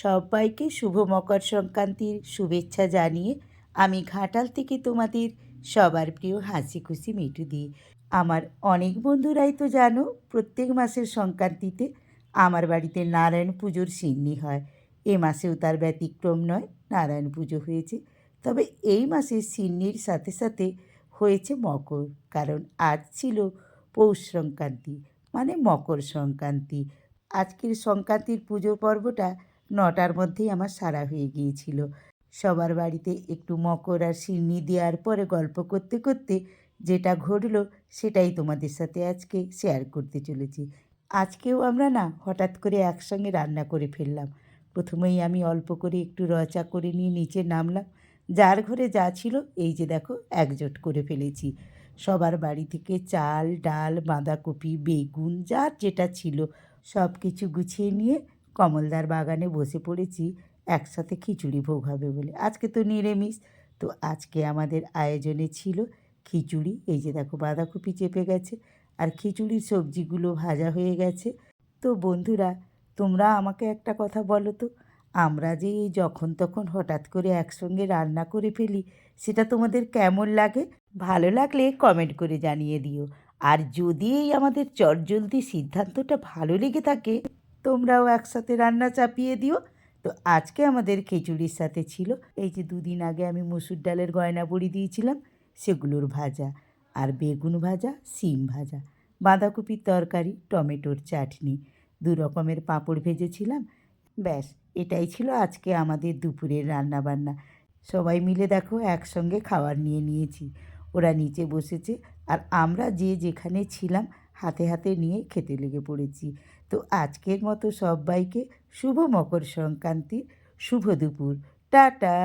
সবাইকে শুভ মকর সংক্রান্তির শুভেচ্ছা জানিয়ে আমি ঘাটাল থেকে তোমাদের সবার প্রিয় হাসি খুশি মিঠু দিই। আমার অনেক বন্ধুরাই তো জানো, প্রত্যেক মাসের সংক্রান্তিতে আমার বাড়িতে নারায়ণ পুজোর সিন্নি হয়। এ মাসেও তার ব্যতিক্রম নয়, নারায়ণ পুজো হয়েছে। তবে এই মাসে সিন্নির সাথে সাথে হয়েছে মকর, কারণ আজ ছিল পৌষ সংক্রান্তি, মানে মকর সংক্রান্তি। আজকের সংক্রান্তির পুজো পর্বটা 9টার মধ্যেই আমার সারা হয়ে গিয়েছিল। সবার বাড়িতে একটু মকর আর সিন্নি দেওয়ার পরে গল্প করতে করতে যেটা ঘটলো সেটাই তোমাদের সাথে আজকে শেয়ার করতে চলেছি। আজকেও আমরা না হঠাৎ করে একসঙ্গে রান্না করে ফেললাম। প্রথমেই আমি অল্প করে একটু রচা করে নিয়ে নিচে নামলাম। যার ঘরে যা ছিল এই যে দেখো একজোট করে ফেলেছি। সবার বাড়ি থেকে চাল, ডাল, বাঁধাকপি, বেগুন যার যেটা ছিল সব কিছু গুছিয়ে নিয়ে কমলদার বাগানে বসে পড়েছি একসাথে খিচুড়ি ভোগ হবে বলে। আজকে তো নিরামিষ, তো আজকে আমাদের আয়োজনে ছিল খিচুড়ি। এই যে দেখো বাঁধাকপি চেপে গেছে আর খিচুড়ির সবজিগুলো ভাজা হয়ে গেছে। তো বন্ধুরা, তোমরা আমাকে একটা কথা বলো তো, আমরা যে এই যখন তখন হঠাৎ করে একসঙ্গে রান্না করে ফেলি, সেটা তোমাদের কেমন লাগে? ভালো লাগলে কমেন্ট করে জানিয়ে দিও। আর যদি এই আমাদের চটজলদি সিদ্ধান্তটা ভালো লেগে থাকে, তোমরাও একসাথে রান্না চাপিয়ে দিও। তো আজকে আমাদের খিচুড়ির সাথে ছিল এই যে দুদিন আগে আমি মসুর ডালের গয়না বড়ি দিয়েছিলাম সেগুলোর ভাজা, আর বেগুন ভাজা, সিম ভাজা, বাঁধাকপির তরকারি, টমেটোর চাটনি, 2 রকমের পাঁপড় ভেজেছিলাম। ব্যাস, এটাই ছিল আজকে আমাদের দুপুরের রান্নাবান্না। সবাই মিলে দেখো একসঙ্গে খাবার নিয়ে নিয়েছি। ওরা নিচে বসেছে আর আমরা যে যেখানে ছিলাম হাতে হাতে নিয়ে খেতে লেগে পড়েছি। তো আজকের মতো সবাইকে শুভ মকর সংক্রান্তির শুভ দুপুর। টাটা।